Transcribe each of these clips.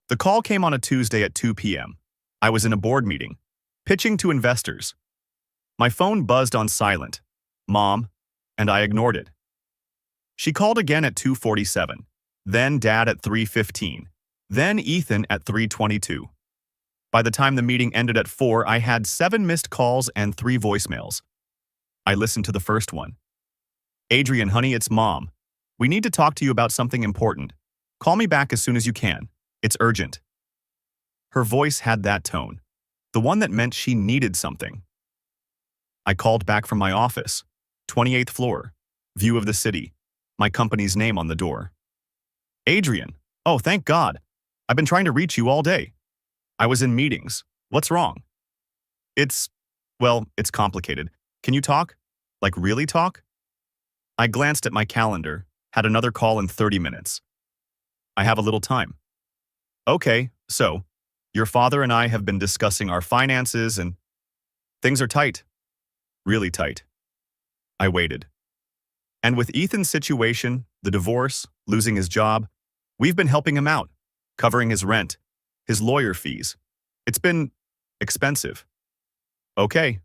The call came on a Tuesday at 2 p.m. I was in a board meeting, pitching to investors. My phone buzzed on silent, Mom, and I ignored it. She called again at 2:47, then Dad at 3:15, then Ethan at 3:22. By the time the meeting ended at 4, I had 7 missed calls and 3 voicemails. I listened to the first one. Adrian, honey, it's Mom. We need to talk to you about something important. Call me back as soon as you can. It's urgent. Her voice had that tone, the one that meant she needed something. I called back from my office, 28th floor, view of the city, my company's name on the door. Adrian, oh, thank God. I've been trying to reach you all day. I was in meetings. What's wrong? It's complicated. Can you talk? Like really talk? I glanced at my calendar, had another call in 30 minutes. I have a little time. Okay, so, your father and I have been discussing our finances and things are tight. Really tight. I waited. And with Ethan's situation, the divorce, losing his job, we've been helping him out, covering his rent, his lawyer fees. It's been expensive. Okay.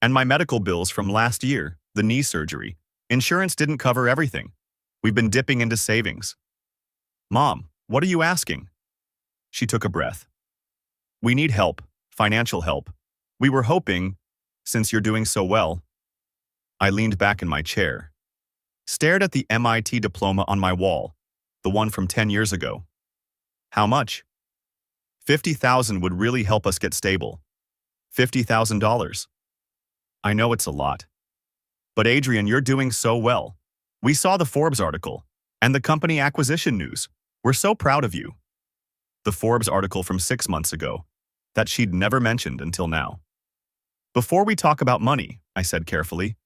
And my medical bills from last year, the knee surgery. Insurance didn't cover everything. We've been dipping into savings. Mom, what are you asking? She took a breath. We need help, financial help. We were hoping, since you're doing so well. I leaned back in my chair, stared at the MIT diploma on my wall, the one from 10 years ago. How much? $50,000 would really help us get stable. $50,000. I know it's a lot. But Adrian, you're doing so well. We saw the Forbes article and the company acquisition news. We're so proud of you. The Forbes article from 6 months ago that she'd never mentioned until now. Before we talk about money, I said carefully,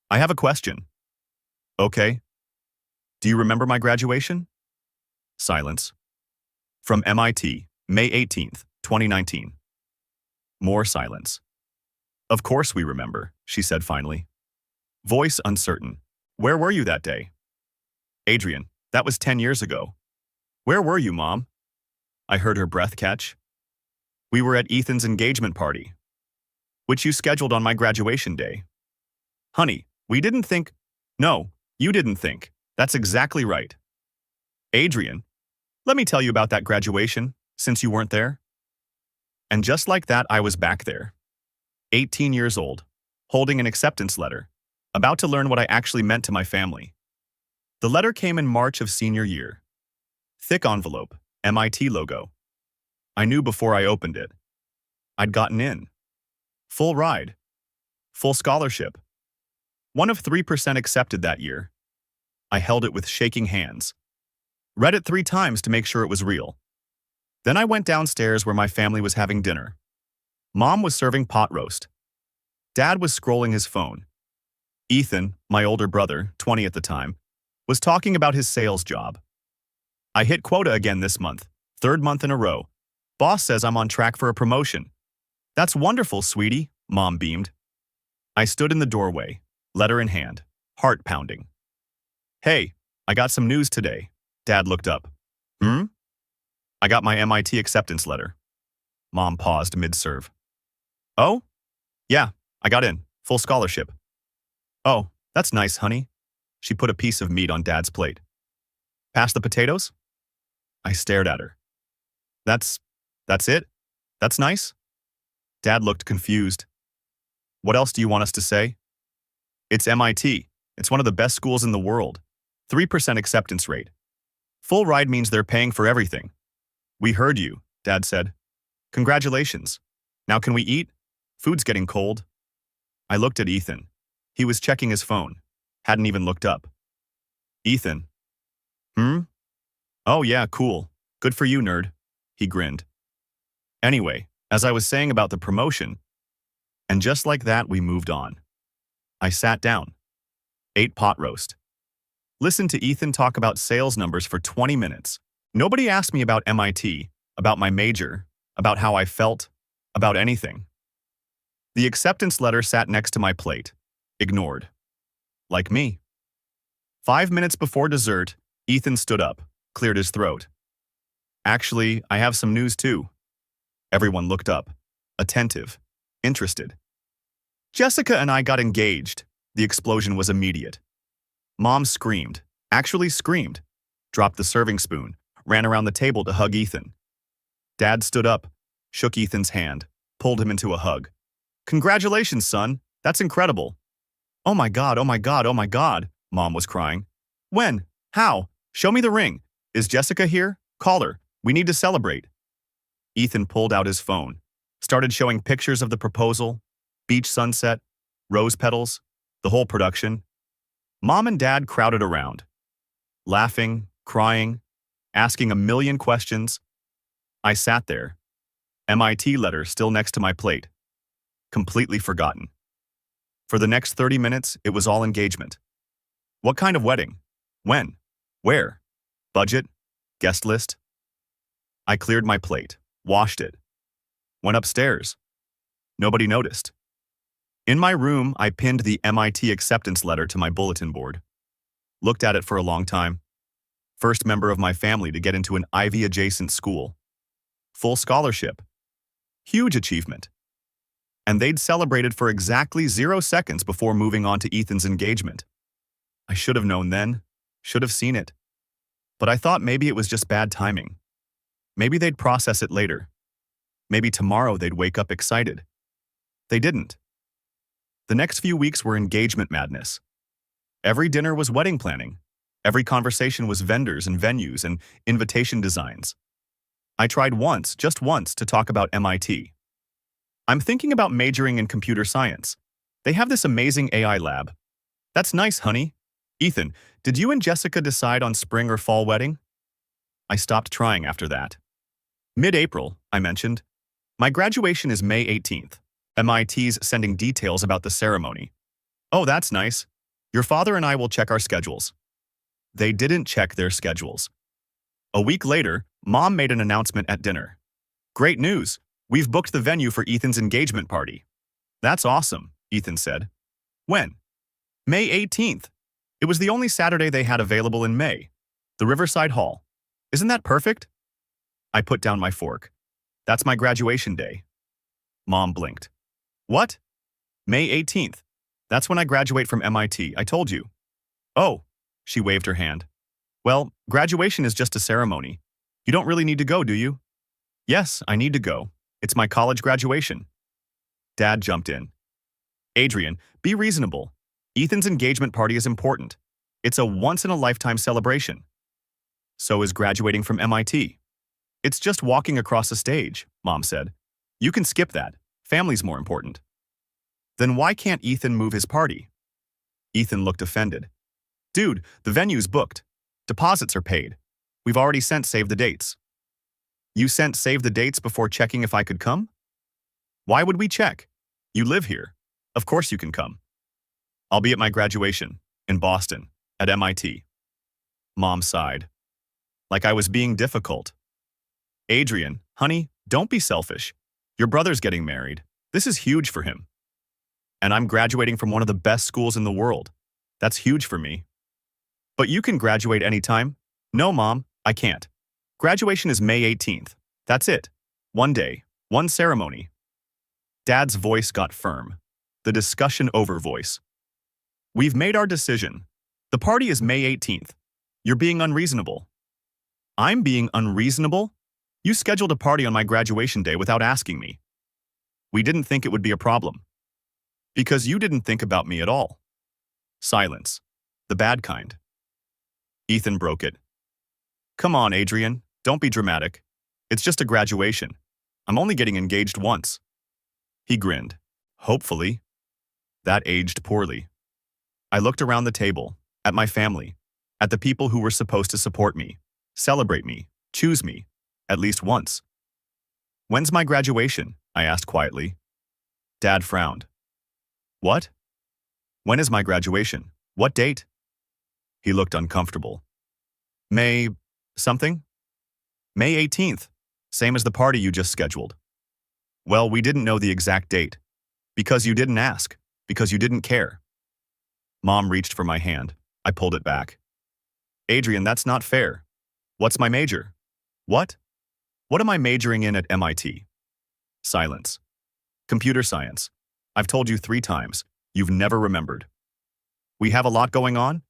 I have a question. Okay. Do you remember my graduation? Silence. From MIT, May 18th, 2019. More silence. Of course we remember, she said finally. Voice uncertain. Where were you that day? Adrian, that was 10 years ago. Where were you, Mom? I heard her breath catch. We were at Ethan's engagement party, which you scheduled on my graduation day. Honey, we didn't think. No, you didn't think. That's exactly right. Adrian, let me tell you about that graduation, since you weren't there. And just like that, I was back there. 18 years old, holding an acceptance letter, about to learn what I actually meant to my family. The letter came in March of senior year. Thick envelope, MIT logo. I knew before I opened it. I'd gotten in. Full ride. Full scholarship. One of 3% accepted that year. I held it with shaking hands. Read it 3 times to make sure it was real. Then I went downstairs where my family was having dinner. Mom was serving pot roast. Dad was scrolling his phone. Ethan, my older brother, 20 at the time, was talking about his sales job. I hit quota again this month, 3rd month in a row. Boss says I'm on track for a promotion. That's wonderful, sweetie, Mom beamed. I stood in the doorway, letter in hand, heart pounding. Hey, I got some news today. Dad looked up. I got my MIT acceptance letter. Mom paused mid-serve. Oh? Yeah, I got in. Full scholarship. Oh, that's nice, honey. She put a piece of meat on Dad's plate. Pass the potatoes? I stared at her. That's it? That's nice? Dad looked confused. What else do you want us to say? It's MIT. It's one of the best schools in the world. 3% acceptance rate. Full ride means they're paying for everything. We heard you, Dad said. Congratulations. Now can we eat? Food's getting cold. I looked at Ethan. He was checking his phone. Hadn't even looked up. Ethan. Oh yeah, cool. Good for you, nerd. He grinned. Anyway, as I was saying about the promotion, and just like that we moved on. I sat down. Ate pot roast. Listened to Ethan talk about sales numbers for 20 minutes. Nobody asked me about MIT, about my major, about how I felt, about anything. The acceptance letter sat next to my plate. Ignored. Like me. 5 minutes before dessert, Ethan stood up, cleared his throat. Actually, I have some news too. Everyone looked up, attentive, interested. Jessica and I got engaged. The explosion was immediate. Mom screamed, actually screamed, dropped the serving spoon, ran around the table to hug Ethan. Dad stood up, shook Ethan's hand, pulled him into a hug. Congratulations, son. That's incredible. Oh my God, oh my God, oh my God, Mom was crying. When? How? Show me the ring. Is Jessica here? Call her. We need to celebrate. Ethan pulled out his phone, started showing pictures of the proposal, beach sunset, rose petals, the whole production. Mom and Dad crowded around, laughing, crying, asking a million questions. I sat there, MIT letter still next to my plate, completely forgotten. For the next 30 minutes, it was all engagement. What kind of wedding? When? Where? Budget? Guest list? I cleared my plate, washed it, went upstairs. Nobody noticed. In my room, I pinned the MIT acceptance letter to my bulletin board. Looked at it for a long time. First member of my family to get into an Ivy-adjacent school. Full scholarship. Huge achievement. And they'd celebrated for exactly 0 seconds before moving on to Ethan's engagement. I should have known then, should have seen it. But I thought maybe it was just bad timing. Maybe they'd process it later. Maybe tomorrow they'd wake up excited. They didn't. The next few weeks were engagement madness. Every dinner was wedding planning. Every conversation was vendors and venues and invitation designs. I tried once, just once, to talk about MIT. I'm thinking about majoring in computer science. They have this amazing AI lab. That's nice, honey. Ethan, did you and Jessica decide on spring or fall wedding? I stopped trying after that. Mid-April, I mentioned. My graduation is May 18th. MIT's sending details about the ceremony. Oh, that's nice. Your father and I will check our schedules. They didn't check their schedules. A week later, Mom made an announcement at dinner. Great news! We've booked the venue for Ethan's engagement party. That's awesome, Ethan said. When? May 18th. It was the only Saturday they had available in May. The Riverside Hall. Isn't that perfect? I put down my fork. That's my graduation day. Mom blinked. What? May 18th. That's when I graduate from MIT, I told you. Oh, she waved her hand. Well, graduation is just a ceremony. You don't really need to go, do you? Yes, I need to go. It's my college graduation. Dad jumped in. Adrian, be reasonable. Ethan's engagement party is important. It's a once-in-a-lifetime celebration. So is graduating from MIT. It's just walking across a stage, Mom said. You can skip that. Family's more important. Then why can't Ethan move his party? Ethan looked offended. Dude, the venue's booked. Deposits are paid. We've already sent save the dates. You sent save the dates before checking if I could come? Why would we check? You live here. Of course you can come. I'll be at my graduation, in Boston, at MIT. Mom sighed. Like I was being difficult. Adrian, honey, don't be selfish. Your brother's getting married. This is huge for him. And I'm graduating from one of the best schools in the world. That's huge for me. But you can graduate anytime. No, Mom, I can't. Graduation is May 18th. That's it. One day, one ceremony. Dad's voice got firm. The discussion over voice. We've made our decision. The party is May 18th. You're being unreasonable. I'm being unreasonable? You scheduled a party on my graduation day without asking me. We didn't think it would be a problem. Because you didn't think about me at all. Silence. The bad kind. Ethan broke it. Come on, Adrian. Don't be dramatic. It's just a graduation. I'm only getting engaged once. He grinned. Hopefully. That aged poorly. I looked around the table, at my family, at the people who were supposed to support me, celebrate me, choose me, at least once. When's my graduation? I asked quietly. Dad frowned. What? When is my graduation? What date? He looked uncomfortable. May something? May 18th, same as the party you just scheduled. Well, we didn't know the exact date. Because you didn't ask. Because you didn't care. Mom reached for my hand. I pulled it back. Adrian, that's not fair. What's my major? What? What am I majoring in at MIT? Silence. Computer science. I've told you 3 times. You've never remembered. We have a lot going on?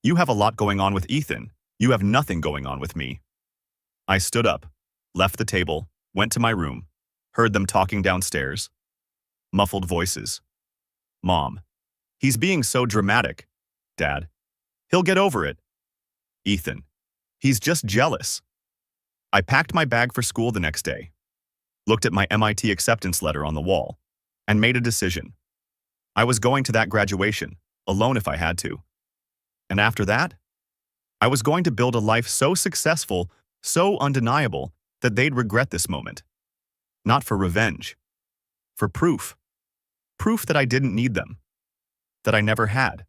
You have a lot going on with Ethan. You have nothing going on with me. I stood up, left the table, went to my room, heard them talking downstairs. Muffled voices. Mom. He's being so dramatic. Dad. He'll get over it. Ethan. He's just jealous. I packed my bag for school the next day, looked at my MIT acceptance letter on the wall, and made a decision. I was going to that graduation, alone if I had to. And after that, I was going to build a life so successful, so undeniable, that they'd regret this moment. Not for revenge. For proof. Proof that I didn't need them. That I never had.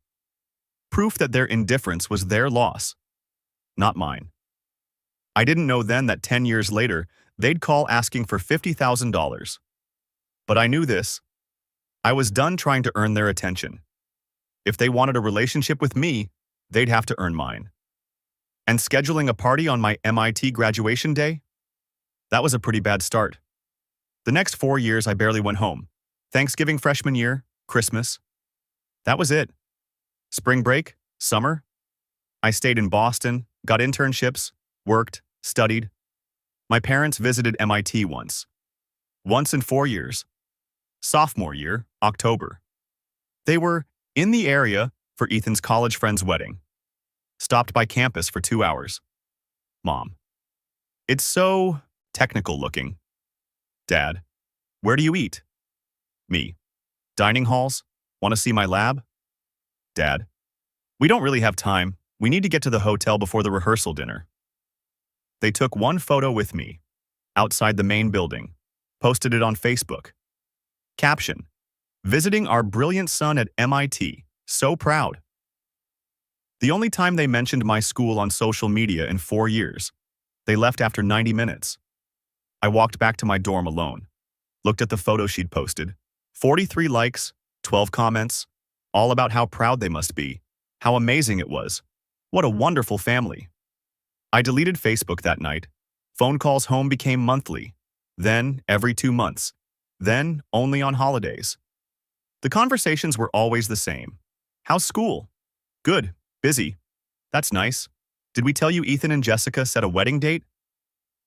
Proof that their indifference was their loss, not mine. I didn't know then that 10 years later, they'd call asking for $50,000. But I knew this. I was done trying to earn their attention. If they wanted a relationship with me, they'd have to earn mine. And scheduling a party on my MIT graduation day? That was a pretty bad start. The next 4 years, I barely went home. Thanksgiving freshman year, Christmas. That was it. Spring break, summer. I stayed in Boston, got internships, worked, studied. My parents visited MIT once. Once in 4 years. Sophomore year, October. They were in the area for Ethan's college friend's wedding. Stopped by campus for 2 hours. Mom. It's so technical looking. Dad. Where do you eat? Me. Dining halls? Want to see my lab? Dad. We don't really have time. We need to get to the hotel before the rehearsal dinner. They took one photo with me, outside the main building, posted it on Facebook. Caption. Visiting our brilliant son at MIT. So proud. The only time they mentioned my school on social media in 4 years. They left after 90 minutes. I walked back to my dorm alone, looked at the photo she'd posted. 43 likes, 12 comments, all about how proud they must be, how amazing it was. What a wonderful family. I deleted Facebook that night. Phone calls home became monthly, then every 2 months, then only on holidays. The conversations were always the same. How's school? Good, busy. That's nice. Did we tell you Ethan and Jessica set a wedding date?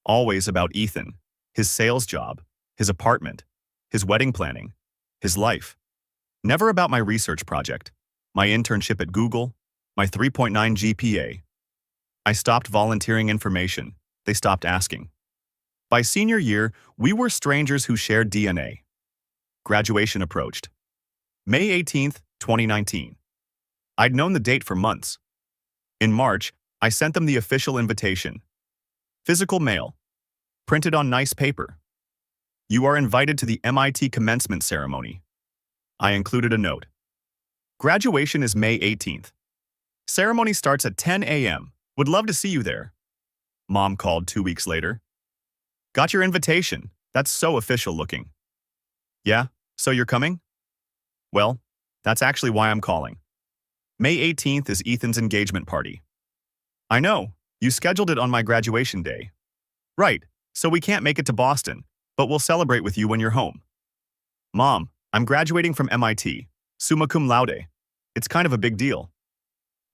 Always about Ethan, his sales job, his apartment, his wedding planning, his life. Never about my research project, my internship at Google, my 3.9 GPA. I stopped volunteering information. They stopped asking. By senior year, we were strangers who shared DNA. Graduation approached. May 18th, 2019. I'd known the date for months. In March, I sent them the official invitation. Physical mail. Printed on nice paper. You are invited to the MIT commencement ceremony. I included a note. Graduation is May 18th. Ceremony starts at 10 a.m. Would love to see you there. Mom called 2 weeks later. Got your invitation. That's so official looking. Yeah, so you're coming? Well, that's actually why I'm calling. May 18th is Ethan's engagement party. I know, you scheduled it on my graduation day. Right, so we can't make it to Boston, but we'll celebrate with you when you're home. Mom, I'm graduating from MIT, summa cum laude. It's kind of a big deal.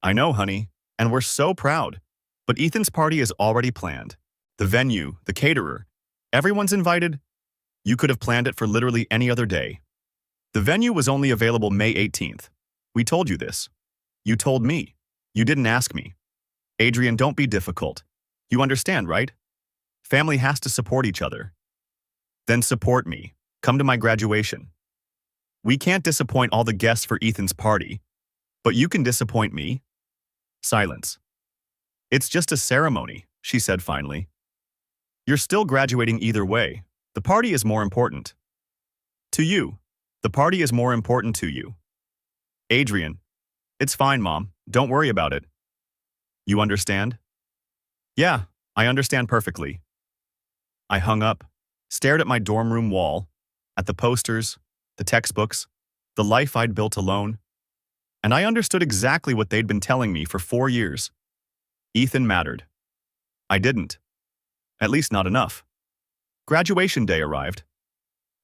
I know, honey, and we're so proud. But Ethan's party is already planned. The venue, the caterer, everyone's invited. You could have planned it for literally any other day. The venue was only available May 18th. We told you this. You told me. You didn't ask me. Adrian, don't be difficult. You understand, right? Family has to support each other. Then support me. Come to my graduation. We can't disappoint all the guests for Ethan's party, but you can disappoint me. Silence. It's just a ceremony, she said finally. You're still graduating either way. The party is more important. To you. The party is more important to you. Adrian. It's fine, Mom. Don't worry about it. You understand? Yeah, I understand perfectly. I hung up, stared at my dorm room wall, at the posters, the textbooks, the life I'd built alone, and I understood exactly what they'd been telling me for 4 years. Ethan mattered. I didn't. At least not enough. Graduation day arrived.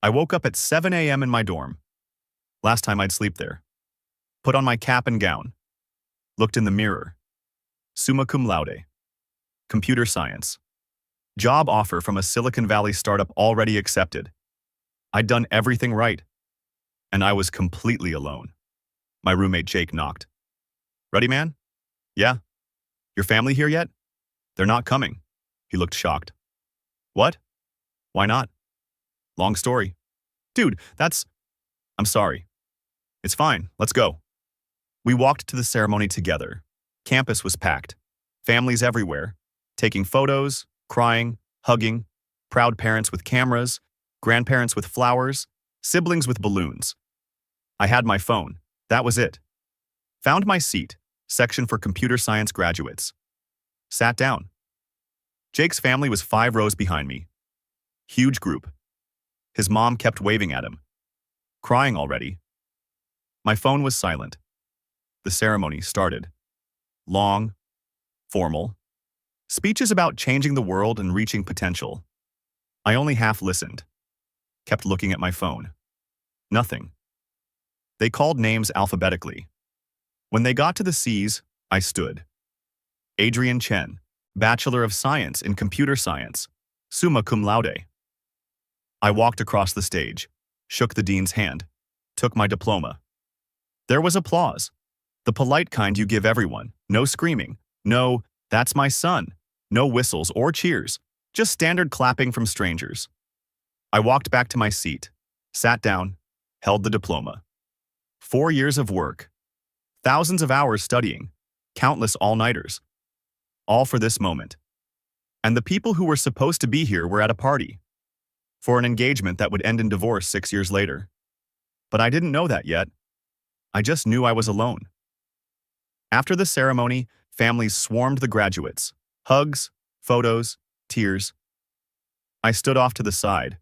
I woke up at 7 a.m. in my dorm. Last time I'd sleep there. Put on my cap and gown. Looked in the mirror. Summa cum laude. Computer science. Job offer from a Silicon Valley startup already accepted. I'd done everything right. And I was completely alone. My roommate Jake knocked. Ready, man? Yeah. Your family here yet? They're not coming. He looked shocked. What? Why not? Long story. Dude, I'm sorry. It's fine. Let's go. We walked to the ceremony together. Campus was packed. Families everywhere. Taking photos, crying, hugging. Proud parents with cameras. Grandparents with flowers. Siblings with balloons. I had my phone. That was it. Found my seat. Section for computer science graduates. Sat down. Jake's family was 5 rows behind me. Huge group. His mom kept waving at him. Crying already. My phone was silent. The ceremony started. Long, formal. Speeches about changing the world and reaching potential. I only half listened. Kept looking at my phone. Nothing. They called names alphabetically. When they got to the C's, I stood. Adrian Chen, Bachelor of Science in Computer Science, summa cum laude. I walked across the stage, shook the dean's hand, took my diploma. There was applause. The polite kind you give everyone. No screaming. No, that's my son. No whistles or cheers. Just standard clapping from strangers. I walked back to my seat, sat down, held the diploma. 4 years of work. Thousands of hours studying. Countless all-nighters. All for this moment. And the people who were supposed to be here were at a party. For an engagement that would end in divorce 6 years later. But I didn't know that yet. I just knew I was alone. After the ceremony, families swarmed the graduates. Hugs, photos, tears. I stood off to the side.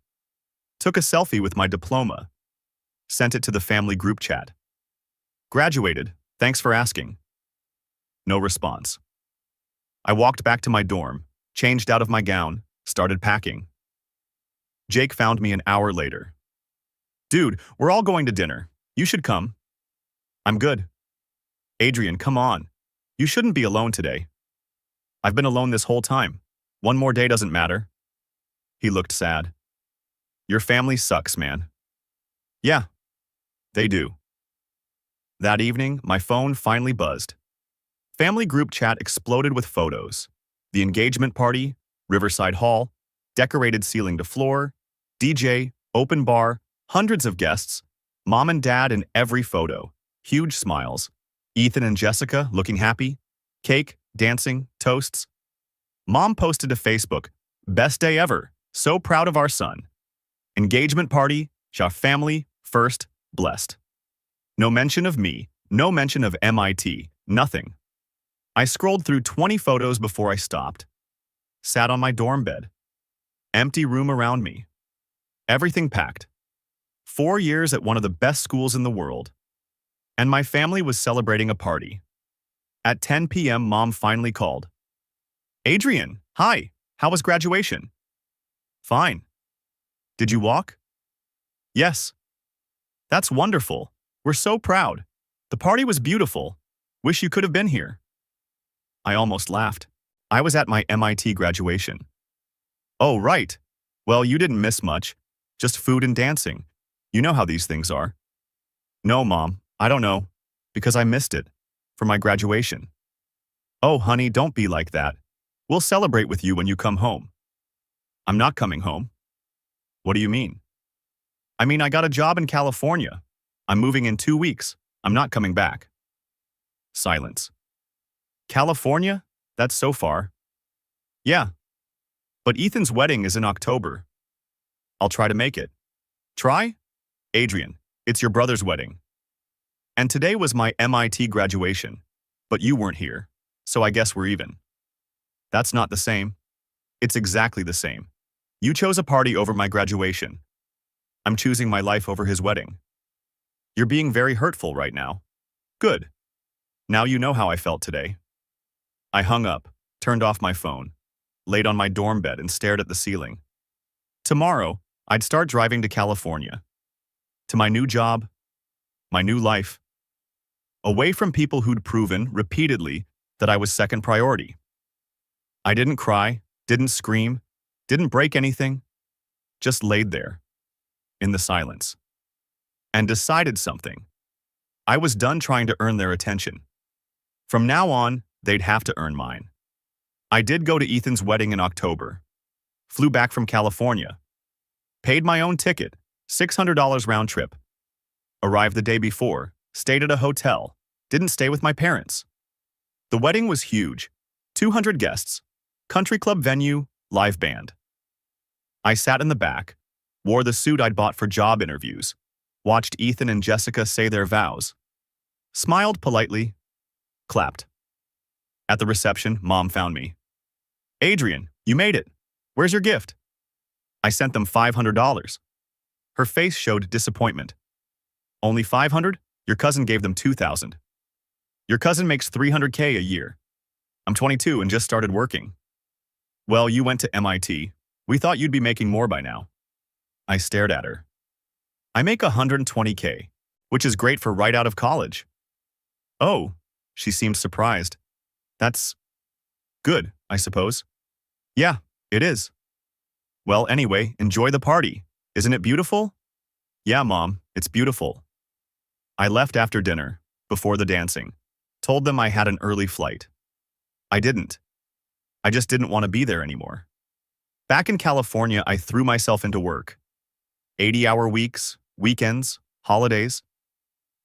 Took a selfie with my diploma. Sent it to the family group chat. Graduated, thanks for asking. No response. I walked back to my dorm, changed out of my gown, started packing. Jake found me an hour later. Dude, we're all going to dinner. You should come. I'm good. Adrian, come on. You shouldn't be alone today. I've been alone this whole time. One more day doesn't matter. He looked sad. Your family sucks, man. Yeah, they do. That evening, my phone finally buzzed. Family group chat exploded with photos. The engagement party, Riverside Hall, decorated ceiling to floor, DJ, open bar, hundreds of guests, mom and dad in every photo, huge smiles, Ethan and Jessica looking happy, cake, dancing, toasts. Mom posted to Facebook, best day ever, so proud of our son. Engagement party, our family, first, blessed. No mention of me, no mention of MIT, nothing. I scrolled through 20 photos before I stopped. Sat on my dorm bed. Empty room around me. Everything packed. 4 years at one of the best schools in the world. And my family was celebrating a party. At 10 p.m., Mom finally called. Adrian, hi, how was graduation? Fine. Did you walk? Yes. That's wonderful. We're so proud. The party was beautiful. Wish you could have been here. I almost laughed. I was at my MIT graduation. Oh, right. Well, you didn't miss much. Just food and dancing. You know how these things are. No, Mom, I don't know. Because I missed it. For my graduation. Oh, honey, don't be like that. We'll celebrate with you when you come home. I'm not coming home. What do you mean? I mean, I got a job in California. I'm moving in 2 weeks. I'm not coming back. Silence. California? That's so far. Yeah. But Ethan's wedding is in October. I'll try to make it. Try? Adrian, it's your brother's wedding. And today was my MIT graduation. But you weren't here. So I guess we're even. That's not the same. It's exactly the same. You chose a party over my graduation. I'm choosing my life over his wedding. You're being very hurtful right now. Good. Now you know how I felt today. I hung up, turned off my phone, laid on my dorm bed and stared at the ceiling. Tomorrow, I'd start driving to California. To my new job, my new life. Away from people who'd proven, repeatedly, that I was second priority. I didn't cry, didn't scream, didn't break anything. Just laid there, in the silence. And decided something. I was done trying to earn their attention. From now on, they'd have to earn mine. I did go to Ethan's wedding in October. Flew back from California. Paid my own ticket, $600 round trip. Arrived the day before, stayed at a hotel, didn't stay with my parents. The wedding was huge, 200 guests, country club venue, live band. I sat in the back, wore the suit I'd bought for job interviews, watched Ethan and Jessica say their vows, smiled politely, clapped. At the reception, Mom found me. "Adrian, you made it. Where's your gift?" I sent them $500. Her face showed disappointment. "Only 500? Your cousin gave them 2,000. Your cousin makes $300K a year. I'm 22 and just started working." "Well, you went to MIT. We thought you'd be making more by now." I stared at her. "I make $120K, which is great for right out of college." "Oh," she seemed surprised. "That's good, I suppose." "Yeah, it is." "Well, anyway, enjoy the party. Isn't it beautiful?" "Yeah, Mom, it's beautiful." I left after dinner, before the dancing. Told them I had an early flight. I didn't. I just didn't want to be there anymore. Back in California, I threw myself into work. 80-hour weeks, weekends, holidays.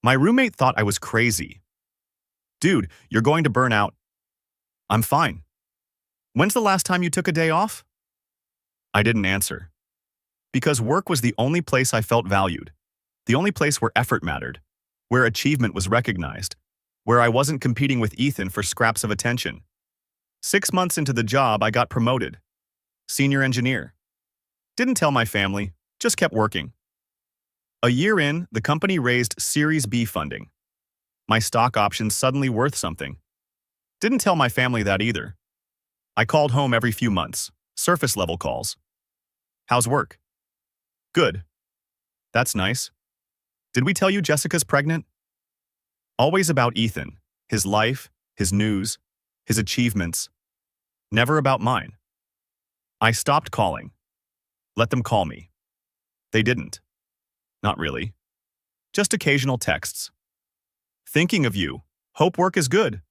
My roommate thought I was crazy. "Dude, you're going to burn out." "I'm fine." "When's the last time you took a day off?" I didn't answer. Because work was the only place I felt valued, the only place where effort mattered, where achievement was recognized, where I wasn't competing with Ethan for scraps of attention. 6 months into the job, I got promoted. Senior engineer. Didn't tell my family, just kept working. A year in, the company raised Series B funding. My stock options suddenly worth something. Didn't tell my family that either. I called home every few months, surface-level calls. "How's work?" "Good." "That's nice. Did we tell you Jessica's pregnant?" Always about Ethan, his life, his news, his achievements. Never about mine. I stopped calling. Let them call me. They didn't. Not really. Just occasional texts. "Thinking of you. Hope work is good."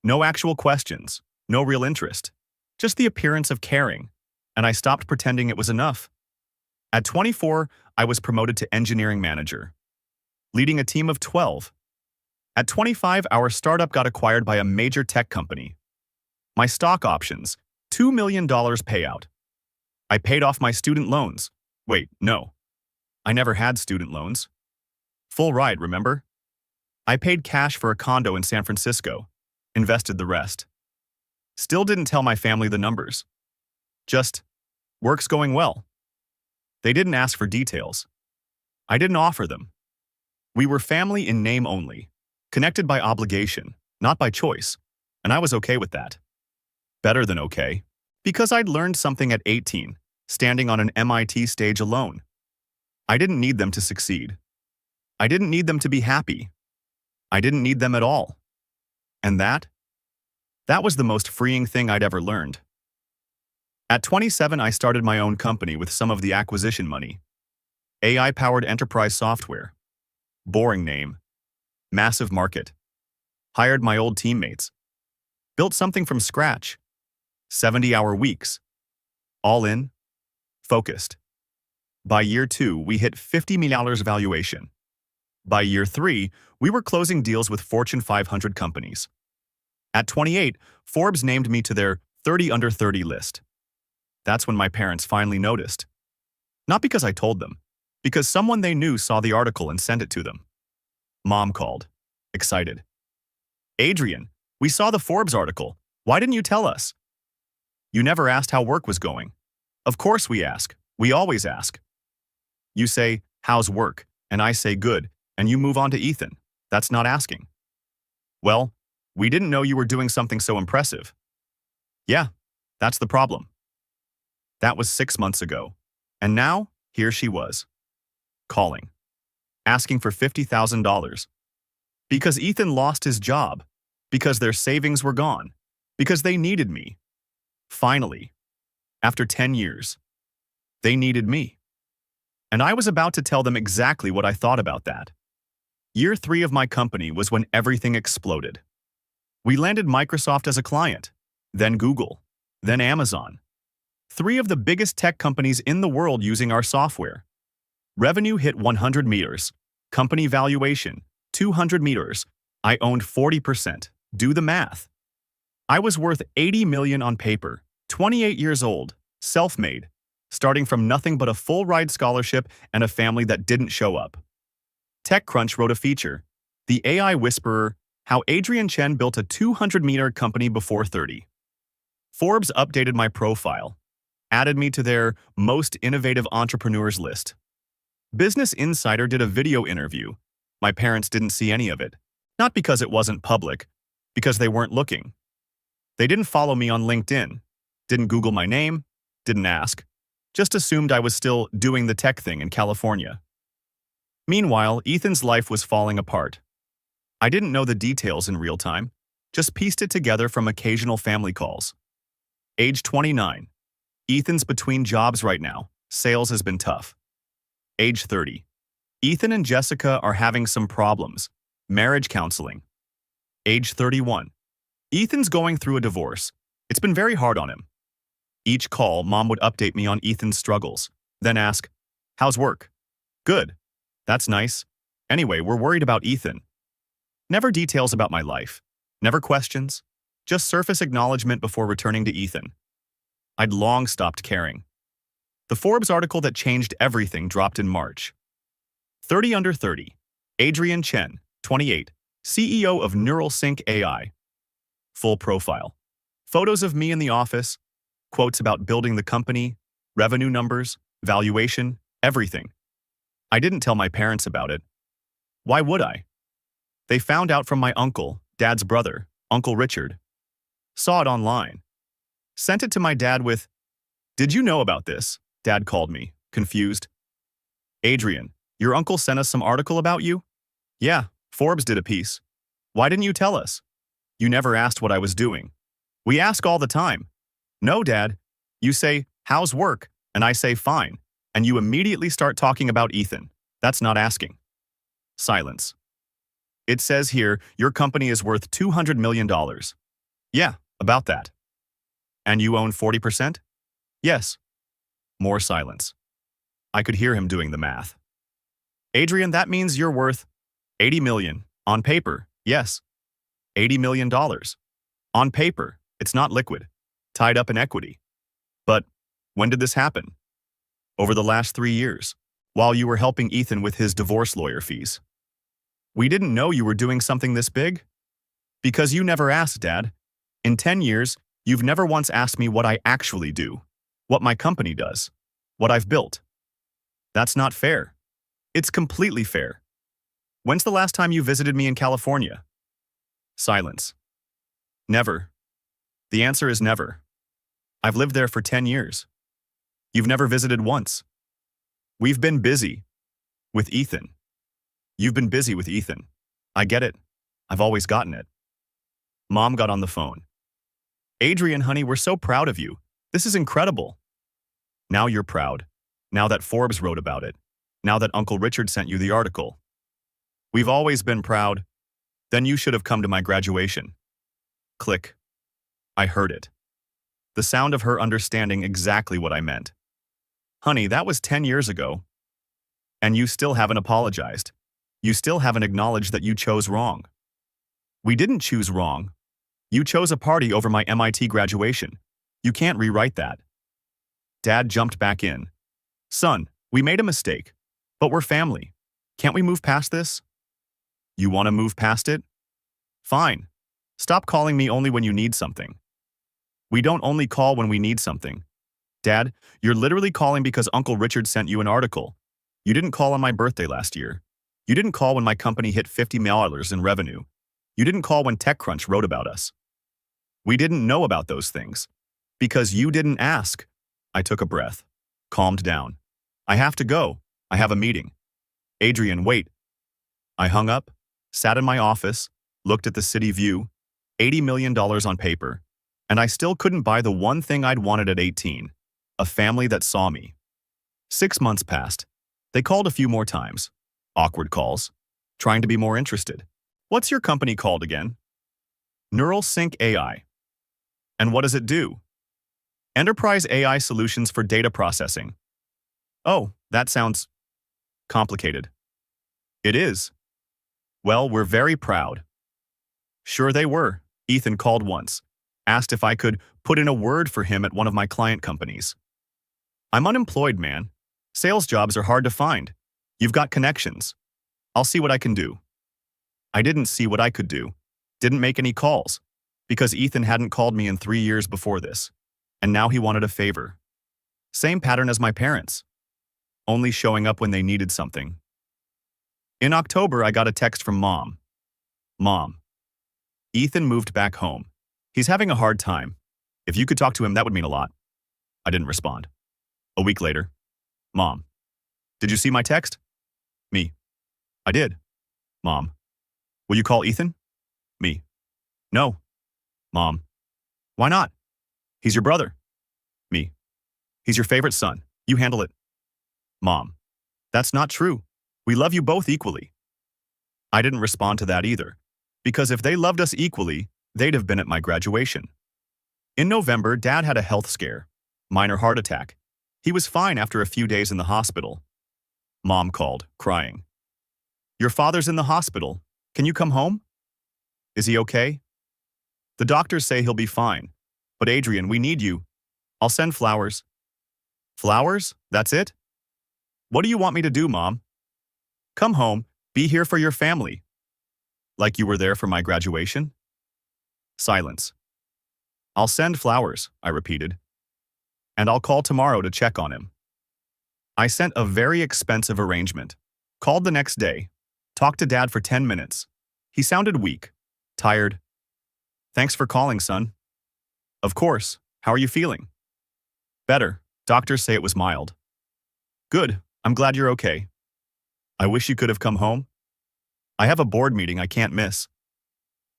No actual questions, no real interest. Just the appearance of caring, and I stopped pretending it was enough. At 24, I was promoted to engineering manager, leading a team of 12. At 25, our startup got acquired by a major tech company. My stock options, $2 million payout. I paid off my student loans. Wait, no. I never had student loans. Full ride, remember? I paid cash for a condo in San Francisco, invested the rest. Still didn't tell my family the numbers. Just, work's going well. They didn't ask for details. I didn't offer them. We were family in name only, connected by obligation, not by choice, and I was okay with that. Better than okay, because I'd learned something at 18, standing on an MIT stage alone. I didn't need them to succeed. I didn't need them to be happy. I didn't need them at all. And that was the most freeing thing I'd ever learned. At 27, I started my own company with some of the acquisition money. AI-powered enterprise software. Boring name. Massive market. Hired my old teammates. Built something from scratch. 70-hour weeks. All in. Focused. By year 2, we hit $50 million valuation. By year 3, we were closing deals with Fortune 500 companies. At 28, Forbes named me to their 30 under 30 list. That's when my parents finally noticed. Not because I told them, because someone they knew saw the article and sent it to them. Mom called, excited. "Adrian, we saw the Forbes article. Why didn't you tell us?" "You never asked how work was going." "Of course we ask. We always ask." You say, "How's work?" and I say, "Good," and you move on to Ethan. That's not asking. "Well, we didn't know you were doing something so impressive." Yeah, that's the problem. That was 6 months ago. And now, here she was. Calling. Asking for $50,000. Because Ethan lost his job. Because their savings were gone. Because they needed me. Finally. After 10 years. They needed me. And I was about to tell them exactly what I thought about that. Year 3 of my company was when everything exploded. We landed Microsoft as a client, then Google, then Amazon. 3 of the biggest tech companies in the world using our software. Revenue hit 100 meters. Company valuation, 200 meters. I owned 40%. Do the math. I was worth $80 million on paper, 28 years old, self-made, starting from nothing but a full-ride scholarship and a family that didn't show up. TechCrunch wrote a feature, The AI Whisperer, How Adrian Chen Built a 200-meter company Before 30. Forbes updated my profile, added me to their most innovative entrepreneurs list. Business Insider did a video interview. My parents didn't see any of it. Not because it wasn't public, because they weren't looking. They didn't follow me on LinkedIn, didn't Google my name, didn't ask, just assumed I was still doing the tech thing in California. Meanwhile, Ethan's life was falling apart. I didn't know the details in real time, just pieced it together from occasional family calls. Age 29. Ethan's between jobs right now. Sales has been tough. Age 30. Ethan and Jessica are having some problems. Marriage counseling. Age 31. Ethan's going through a divorce. It's been very hard on him. Each call, Mom would update me on Ethan's struggles, then ask, "How's work?" "Good." "That's nice. Anyway, we're worried about Ethan." Never details about my life. Never questions. Just surface acknowledgement before returning to Ethan. I'd long stopped caring. The Forbes article that changed everything dropped in March. 30 under 30. Adrian Chen, 28, CEO of NeuralSync AI. Full profile. Photos of me in the office, quotes about building the company, revenue numbers, valuation, everything. I didn't tell my parents about it. Why would I? They found out from my uncle, Dad's brother, Uncle Richard. Saw it online. Sent it to my dad with, "Did you know about this?" Dad called me, confused. "Adrian, your uncle sent us some article about you?" "Yeah, Forbes did a piece." "Why didn't you tell us?" "You never asked what I was doing." "We ask all the time." "No, Dad. You say, 'How's work?' and I say, 'Fine.' And you immediately start talking about Ethan. That's not asking." Silence. "It says here, your company is worth $200 million. "Yeah, about that." "And you own 40%? "Yes." More silence. I could hear him doing the math. "Adrian, that means you're worth $80 million. On paper, yes. $80 million. On paper, it's not liquid. Tied up in equity. But when did this happen?" "Over the last 3 years, while you were helping Ethan with his divorce lawyer fees." "We didn't know you were doing something this big?" "Because you never asked, Dad. In 10 years, you've never once asked me what I actually do, what my company does, what I've built." "That's not fair." "It's completely fair. When's the last time you visited me in California?" Silence. "Never." The answer is never. I've lived there for 10 years. You've never visited once. We've been busy. With Ethan. You've been busy with Ethan. I get it. I've always gotten it. Mom got on the phone. "Adrian, honey, we're so proud of you. This is incredible." "Now you're proud. Now that Forbes wrote about it. Now that Uncle Richard sent you the article. We've always been proud. Then you should have come to my graduation." Click. I heard it. The sound of her understanding exactly what I meant. "Honey, that was 10 years ago. And you still haven't apologized. You still haven't acknowledged that you chose wrong." "We didn't choose wrong. You chose a party over my MIT graduation. You can't rewrite that." Dad jumped back in. "Son, we made a mistake. But we're family. Can't we move past this?" "You want to move past it? Fine. Stop calling me only when you need something." "We don't only call when we need something. Dad, you're literally calling because Uncle Richard sent you an article. You didn't call on my birthday last year. You didn't call when my company hit $50 million in revenue. You didn't call when TechCrunch wrote about us. We didn't know about those things. Because you didn't ask. I took a breath, calmed down. I have to go. I have a meeting. Adrian, wait. I hung up, sat in my office, looked at the city view, $80 million on paper, and I still couldn't buy the one thing I'd wanted at 18, a family that saw me. 6 months passed. They called a few more times. Awkward calls, trying to be more interested. What's your company called again? Neural Sync AI. And what does it do? Enterprise AI solutions for data processing. Oh, that sounds complicated. It is. Well, we're very proud. Sure they were. Ethan called once, asked if I could put in a word for him at one of my client companies. I'm unemployed, man. Sales jobs are hard to find. You've got connections. I'll see what I can do. I didn't see what I could do. Didn't make any calls, because Ethan hadn't called me in 3 years before this, and now he wanted a favor. Same pattern as my parents, only showing up when they needed something. In October, I got a text from Mom. Mom, Ethan moved back home. He's having a hard time. If you could talk to him, that would mean a lot. I didn't respond. A week later, Mom, did you see my text? Me, I did. Mom, will you call Ethan? Me, no. Mom, why not? He's your brother. Me, he's your favorite son. You handle it. Mom, that's not true. We love you both equally. I didn't respond to that either, because if they loved us equally, they'd have been at my graduation. In November, Dad had a health scare, minor heart attack. He was fine after a few days in the hospital. Mom called, crying. Your father's in the hospital. Can you come home? Is he okay? The doctors say he'll be fine. But Adrian, we need you. I'll send flowers. Flowers? That's it? What do you want me to do, Mom? Come home, be here for your family. Like you were there for my graduation? Silence. I'll send flowers, I repeated. And I'll call tomorrow to check on him. I sent a very expensive arrangement. Called the next day. Talked to Dad for 10 minutes. He sounded weak, tired. Thanks for calling, son. Of course. How are you feeling? Better. Doctors say it was mild. Good. I'm glad you're okay. I wish you could have come home. I have a board meeting I can't miss.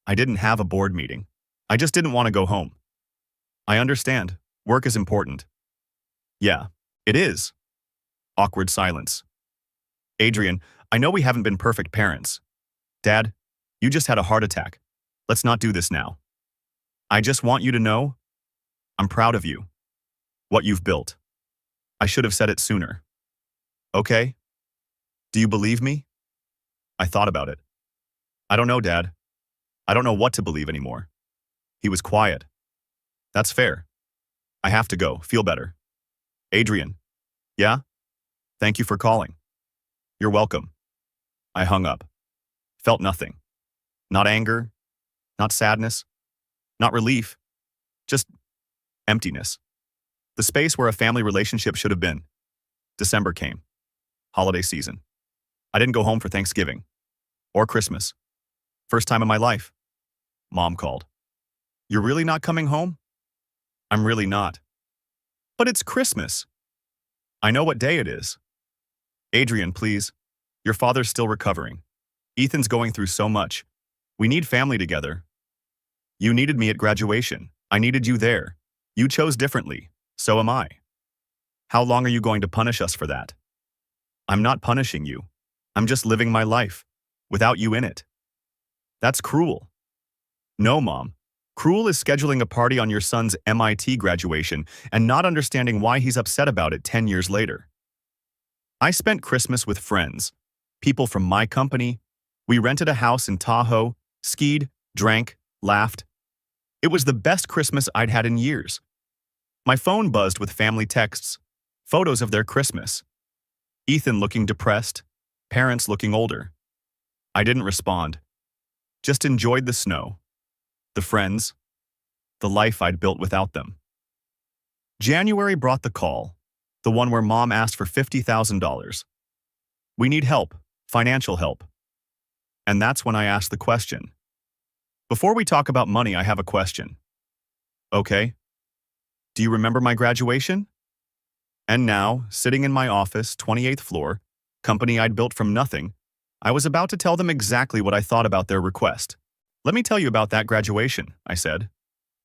I didn't have a board meeting. I just didn't want to go home. I understand. Work is important. Yeah, it is. Awkward silence. Adrian, I know we haven't been perfect parents. Dad, you just had a heart attack. Let's not do this now. I just want you to know I'm proud of you. What you've built. I should have said it sooner. Okay? Do you believe me? I thought about it. I don't know, Dad. I don't know what to believe anymore. He was quiet. That's fair. I have to go. Feel better. Adrian. Yeah? Thank you for calling. You're welcome. I hung up. Felt nothing. Not anger. Not sadness. Not relief. Just emptiness. The space where a family relationship should have been. December came. Holiday season. I didn't go home for Thanksgiving. Or Christmas. First time in my life. Mom called. You're really not coming home? I'm really not. But it's Christmas. I know what day it is. Adrian, please. Your father's still recovering. Ethan's going through so much. We need family together. You needed me at graduation. I needed you there. You chose differently. So am I. How long are you going to punish us for that? I'm not punishing you. I'm just living my life, without you in it. That's cruel. No, Mom. Cruel is scheduling a party on your son's MIT graduation and not understanding why he's upset about it 10 years later. I spent Christmas with friends, people from my company. We rented a house in Tahoe, skied, drank, laughed. It was the best Christmas I'd had in years. My phone buzzed with family texts, photos of their Christmas. Ethan looking depressed, parents looking older. I didn't respond. Just enjoyed the snow, the friends, the life I'd built without them. January brought the call, the one where Mom asked for $50,000. We need help, financial help. And that's when I asked the question. Before we talk about money, I have a question. Okay. Do you remember my graduation? And now, sitting in my office, 28th floor, company I'd built from nothing, I was about to tell them exactly what I thought about their request. Let me tell you about that graduation, I said,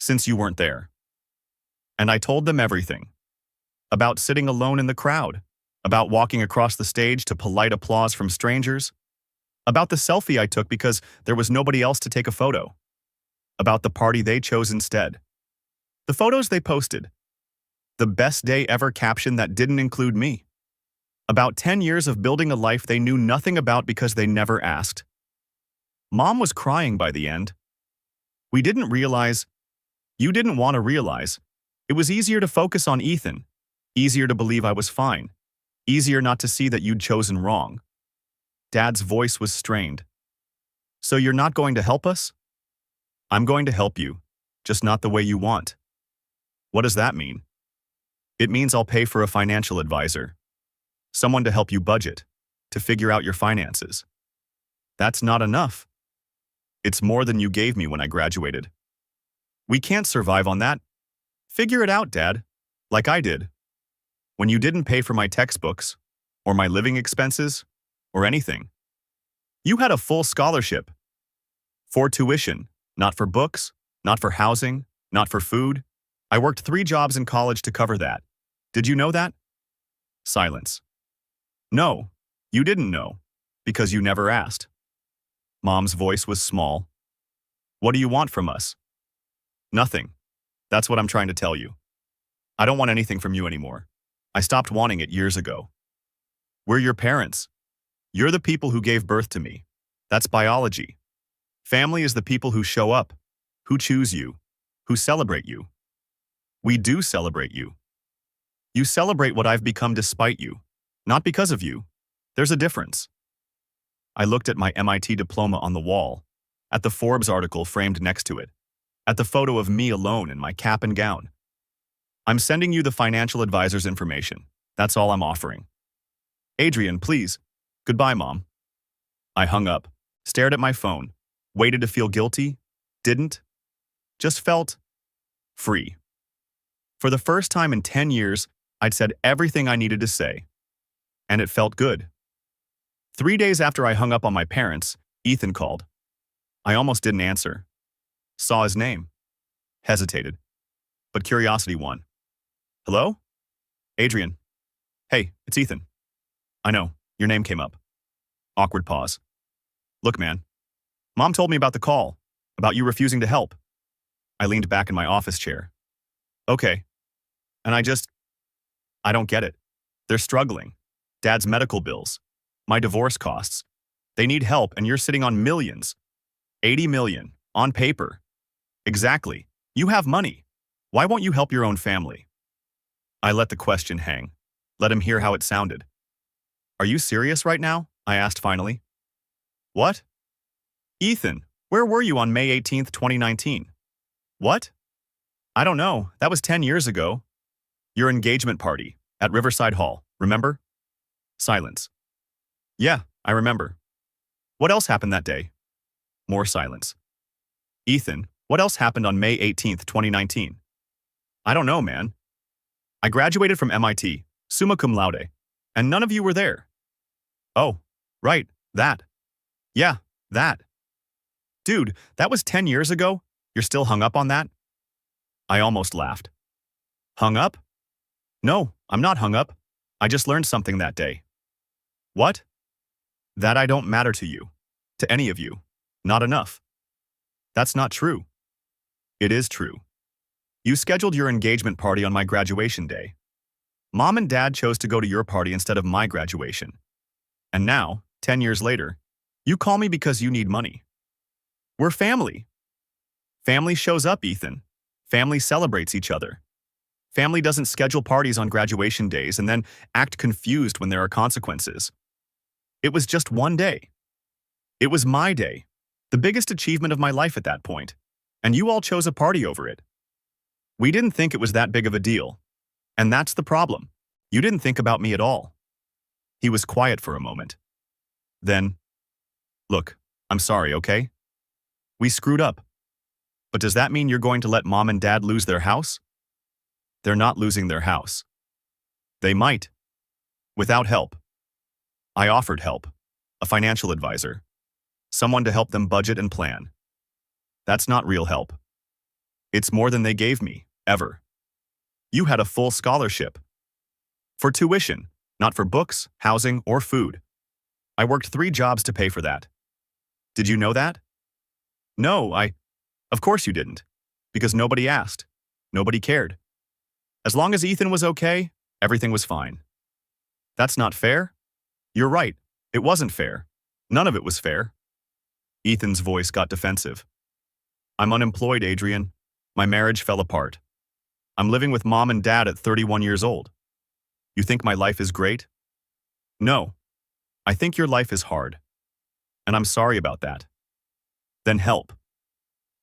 since you weren't there. And I told them everything. About sitting alone in the crowd, about walking across the stage to polite applause from strangers, about the selfie I took because there was nobody else to take a photo, about the party they chose instead, the photos they posted, the best day ever caption that didn't include me, about 10 years of building a life they knew nothing about because they never asked. Mom was crying by the end. We didn't realize, you didn't want to realize, it was easier to focus on Ethan, easier to believe I was fine, easier not to see that you'd chosen wrong. Dad's voice was strained. So you're not going to help us? I'm going to help you, just not the way you want. What does that mean? It means I'll pay for a financial advisor, someone to help you budget, to figure out your finances. That's not enough. It's more than you gave me when I graduated. We can't survive on that. Figure it out, Dad, like I did. When you didn't pay for my textbooks, or my living expenses, or anything. You had a full scholarship. For tuition, not for books, not for housing, not for food. I worked 3 jobs in college to cover that. Did you know that? Silence. No, you didn't know, because you never asked. Mom's voice was small. What do you want from us? Nothing. That's what I'm trying to tell you. I don't want anything from you anymore. I stopped wanting it years ago. We're your parents. You're the people who gave birth to me. That's biology. Family is the people who show up, who choose you, who celebrate you. We do celebrate you. You celebrate what I've become despite you, not because of you. There's a difference. I looked at my MIT diploma on the wall, at the Forbes article framed next to it, at the photo of me alone in my cap and gown. I'm sending you the financial advisor's information. That's all I'm offering. Adrian, please. Goodbye, Mom. I hung up, stared at my phone, waited to feel guilty, didn't. Just felt free. For the first time in 10 years, I'd said everything I needed to say. And it felt good. 3 days after I hung up on my parents, Ethan called. I almost didn't answer. Saw his name. Hesitated. But curiosity won. Hello? Adrian. Hey, it's Ethan. I know, your name came up. Awkward pause. Look, man. Mom told me about the call, about you refusing to help. I leaned back in my office chair. Okay. And I don't get it. They're struggling. Dad's medical bills. My divorce costs. They need help and you're sitting on millions. 80 million. On paper. Exactly. You have money. Why won't you help your own family? I let the question hang. Let him hear how it sounded. Are you serious right now? I asked finally. What? Ethan, where were you on May 18th, 2019? What? I don't know. That was 10 years ago. Your engagement party at Riverside Hall, remember? Silence. Yeah, I remember. What else happened that day? More silence. Ethan, what else happened on May 18th, 2019? I don't know, man. I graduated from MIT, summa cum laude, and none of you were there. Oh, right, that. Yeah, that. Dude, that was 10 years ago? You're still hung up on that? I almost laughed. Hung up? No, I'm not hung up. I just learned something that day. What? That I don't matter to you. To any of you. Not enough. That's not true. It is true. You scheduled your engagement party on my graduation day. Mom and Dad chose to go to your party instead of my graduation. And now, 10 years later, you call me because you need money. We're family. Family shows up, Ethan. Family celebrates each other. Family doesn't schedule parties on graduation days and then act confused when there are consequences. It was just one day. It was my day, the biggest achievement of my life at that point, and you all chose a party over it. We didn't think it was that big of a deal. And that's the problem. You didn't think about me at all. He was quiet for a moment. Then, look, I'm sorry, okay? We screwed up. But does that mean you're going to let Mom and Dad lose their house? They're not losing their house. They might. Without help. I offered help. A financial advisor. Someone to help them budget and plan. That's not real help. It's more than they gave me, ever. You had a full scholarship. For tuition, not for books, housing, or food. I worked 3 jobs to pay for that. Did you know that? No, Of course you didn't. Because nobody asked. Nobody cared. As long as Ethan was okay, everything was fine. That's not fair? You're right. It wasn't fair. None of it was fair. Ethan's voice got defensive. I'm unemployed, Adrian. My marriage fell apart. I'm living with mom and dad at 31 years old. You think my life is great? No. I think your life is hard. And I'm sorry about that. Then help.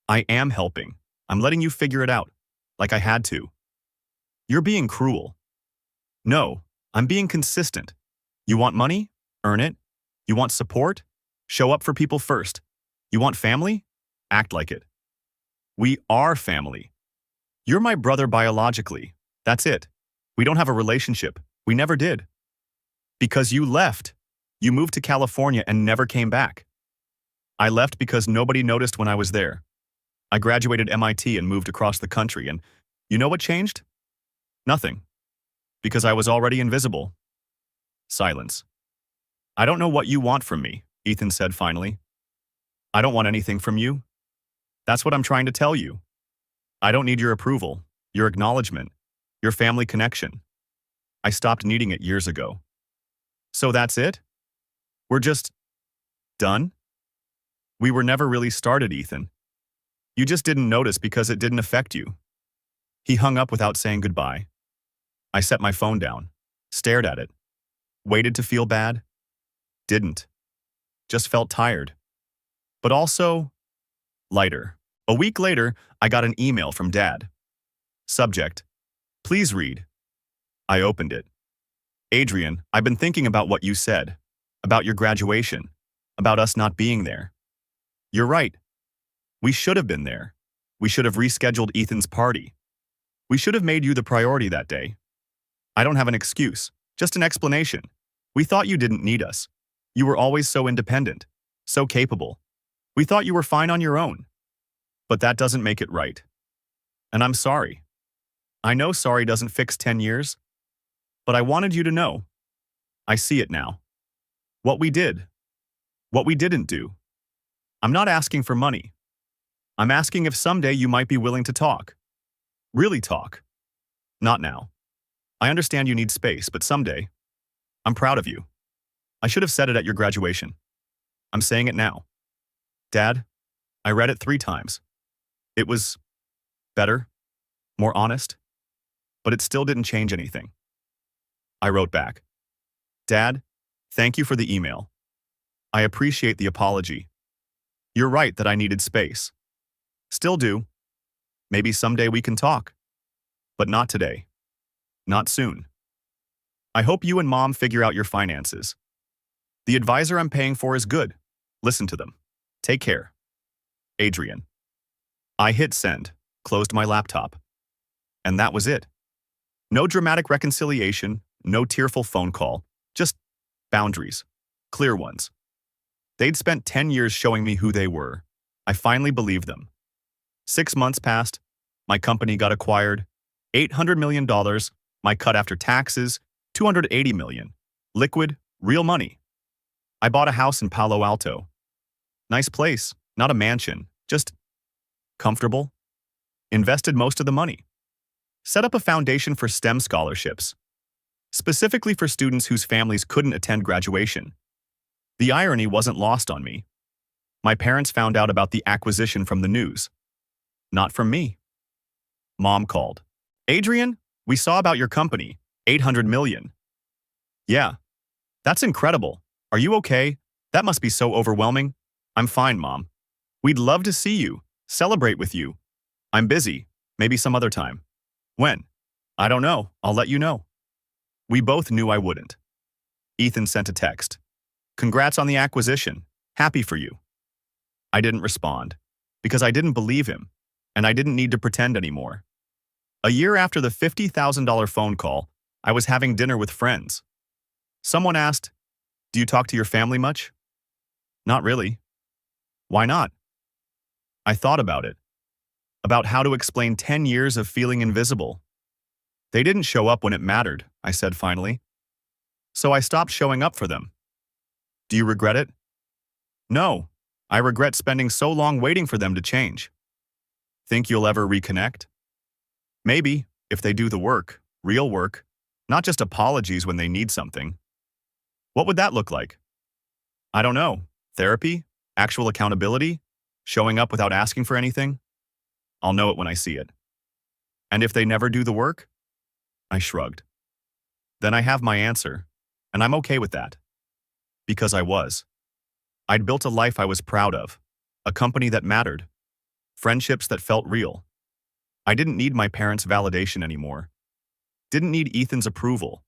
I am helping. I'm letting you figure it out, like I had to. You're being cruel. No, I'm being consistent. You want money? Earn it. You want support? Show up for people first. You want family? Act like it. We are family. You're my brother biologically. That's it. We don't have a relationship. We never did. Because you left. You moved to California and never came back. I left because nobody noticed when I was there. I graduated MIT and moved across the country, and you know what changed? Nothing. Because I was already invisible. Silence. I don't know what you want from me, Ethan said finally. I don't want anything from you. That's what I'm trying to tell you. I don't need your approval, your acknowledgement, your family connection. I stopped needing it years ago. So that's it? We're just done? We were never really started, Ethan. You just didn't notice because it didn't affect you. He hung up without saying goodbye. I set my phone down, stared at it, waited to feel bad. Didn't. Just felt tired. But also, lighter. A week later, I got an email from Dad. Subject: please read. I opened it. Adrian, I've been thinking about what you said. About your graduation. About us not being there. You're right. We should have been there. We should have rescheduled Ethan's party. We should have made you the priority that day. I don't have an excuse, just an explanation. We thought you didn't need us. You were always so independent, so capable. We thought you were fine on your own. But that doesn't make it right. And I'm sorry. I know sorry doesn't fix 10 years. But I wanted you to know. I see it now. What we did. What we didn't do. I'm not asking for money. I'm asking if someday you might be willing to talk. Really talk. Not now. I understand you need space, but someday. I'm proud of you. I should have said it at your graduation. I'm saying it now. Dad, I read it 3 times. It was better, more honest, but it still didn't change anything. I wrote back. Dad, thank you for the email. I appreciate the apology. You're right that I needed space. Still do. Maybe someday we can talk. But not today. Not soon. I hope you and Mom figure out your finances. The advisor I'm paying for is good. Listen to them. Take care. Adrian. I hit send, closed my laptop. And that was it. No dramatic reconciliation, no tearful phone call, just boundaries. Clear ones. They'd spent 10 years showing me who they were. I finally believed them. 6 months passed. My company got acquired. $800 million, my cut after taxes, $280 million. Liquid, real money. I bought a house in Palo Alto. Nice place, not a mansion, just comfortable. Invested most of the money. Set up a foundation for STEM scholarships, specifically for students whose families couldn't attend graduation. The irony wasn't lost on me. My parents found out about the acquisition from the news. Not from me. Mom called. Adrian, we saw about your company, $800 million. Yeah. That's incredible. Are you okay? That must be so overwhelming. I'm fine, Mom. We'd love to see you, celebrate with you. I'm busy, maybe some other time. When? I don't know, I'll let you know. We both knew I wouldn't. Ethan sent a text. Congrats on the acquisition. Happy for you. I didn't respond, because I didn't believe him, and I didn't need to pretend anymore. A year after the $50,000 phone call, I was having dinner with friends. Someone asked, "Do you talk to your family much?" Not really. Why not? I thought about it. About how to explain 10 years of feeling invisible. They didn't show up when it mattered, I said finally. So I stopped showing up for them. Do you regret it? No. I regret spending so long waiting for them to change. Think you'll ever reconnect? Maybe, if they do the work, real work, not just apologies when they need something. What would that look like? I don't know. Therapy? Actual accountability? Showing up without asking for anything? I'll know it when I see it. And if they never do the work? I shrugged. Then I have my answer, and I'm okay with that. Because I was. I'd built a life I was proud of, a company that mattered, friendships that felt real. I didn't need my parents' validation anymore. Didn't need Ethan's approval.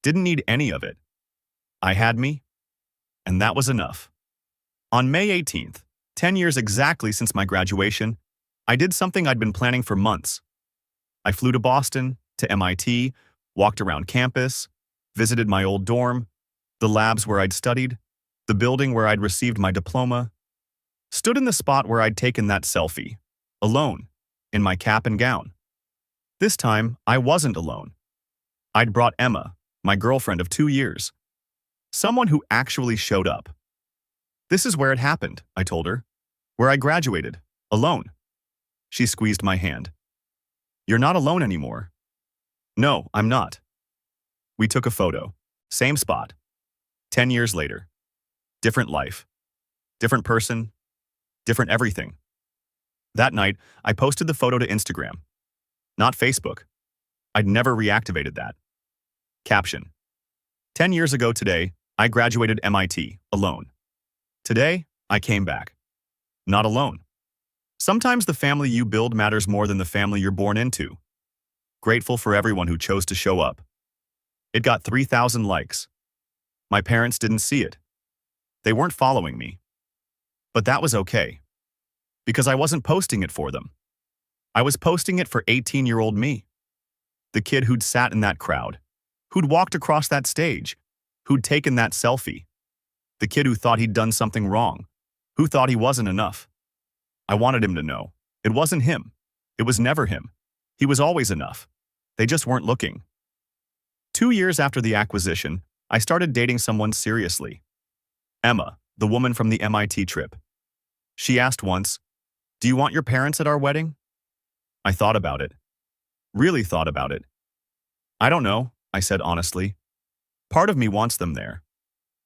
Didn't need any of it. I had me, and that was enough. On May 18th, 10 years exactly since my graduation, I did something I'd been planning for months. I flew to Boston, to MIT, walked around campus, visited my old dorm, the labs where I'd studied, the building where I'd received my diploma, stood in the spot where I'd taken that selfie, alone, in my cap and gown. This time, I wasn't alone. I'd brought Emma, my girlfriend of 2 years, someone who actually showed up. This is where it happened, I told her, where I graduated, alone. She squeezed my hand. You're not alone anymore. No, I'm not. We took a photo, same spot, 10 years later. Different life, different person, different everything. That night, I posted the photo to Instagram, not Facebook. I'd never reactivated that. Caption: 10 years ago today, I graduated MIT, alone. Today, I came back. Not alone. Sometimes the family you build matters more than the family you're born into. Grateful for everyone who chose to show up. It got 3,000 likes. My parents didn't see it. They weren't following me. But that was okay. Because I wasn't posting it for them. I was posting it for 18-year-old me. The kid who'd sat in that crowd. Who'd walked across that stage. Who'd taken that selfie. The kid who thought he'd done something wrong. Who thought he wasn't enough. I wanted him to know. It wasn't him. It was never him. He was always enough. They just weren't looking. 2 years after the acquisition, I started dating someone seriously. Emma, the woman from the MIT trip. She asked once, "Do you want your parents at our wedding?" I thought about it. Really thought about it. I don't know, I said honestly. Part of me wants them there.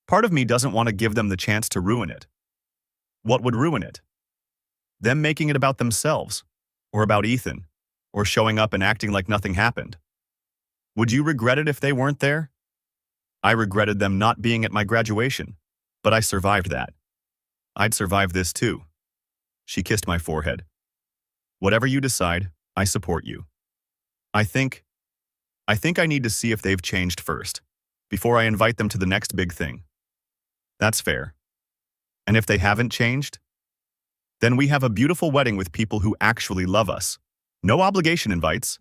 Part of me doesn't want to give them the chance to ruin it. What would ruin it? Them making it about themselves, or about Ethan, or showing up and acting like nothing happened. Would you regret it if they weren't there? I regretted them not being at my graduation, but I survived that. I'd survive this too. She kissed my forehead. Whatever you decide, I support you. I think I need to see if they've changed first, before I invite them to the next big thing. That's fair. And if they haven't changed? Then we have a beautiful wedding with people who actually love us. No obligation invites.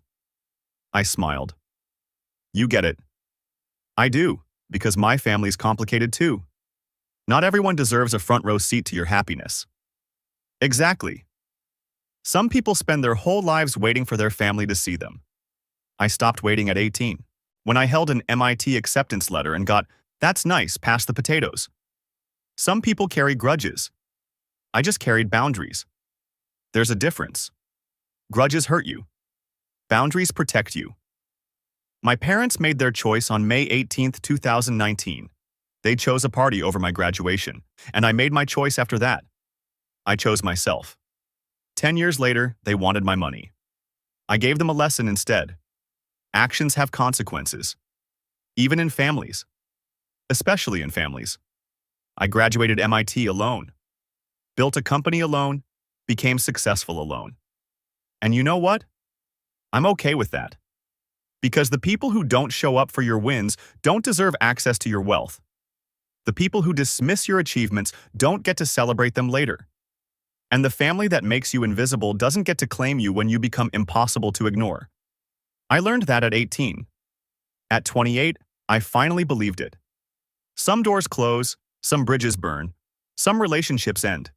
I smiled. You get it. I do, because my family's complicated too. Not everyone deserves a front row seat to your happiness. Exactly. Some people spend their whole lives waiting for their family to see them. I stopped waiting at 18, when I held an MIT acceptance letter and got, "That's nice, pass the potatoes." Some people carry grudges. I just carried boundaries. There's a difference. Grudges hurt you. Boundaries protect you. My parents made their choice on May 18th, 2019. They chose a party over my graduation, and I made my choice after that. I chose myself. 10 years later, they wanted my money. I gave them a lesson instead. Actions have consequences. Even in families. Especially in families. I graduated MIT alone. Built a company alone. Became successful alone. And you know what? I'm okay with that. Because the people who don't show up for your wins don't deserve access to your wealth. The people who dismiss your achievements don't get to celebrate them later. And the family that makes you invisible doesn't get to claim you when you become impossible to ignore. I learned that at 18. At 28, I finally believed it. Some doors close, some bridges burn, some relationships end.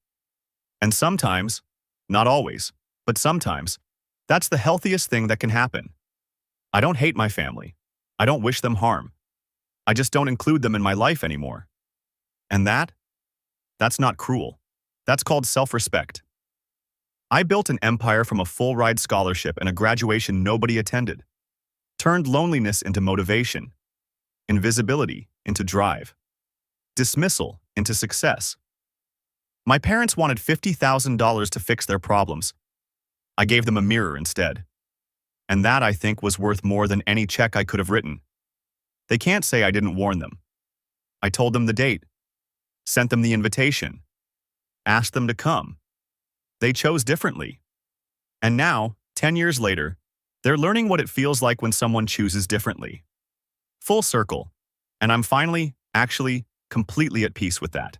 And sometimes, not always, but sometimes, that's the healthiest thing that can happen. I don't hate my family. I don't wish them harm. I just don't include them in my life anymore. And that's not cruel. That's called self-respect. I built an empire from a full-ride scholarship and a graduation nobody attended. Turned loneliness into motivation. Invisibility into drive. Dismissal into success. My parents wanted $50,000 to fix their problems. I gave them a mirror instead. And that, I think, was worth more than any check I could have written. They can't say I didn't warn them. I told them the date, sent them the invitation, asked them to come. They chose differently. And now, 10 years later, they're learning what it feels like when someone chooses differently. Full circle. And I'm finally, actually, completely at peace with that.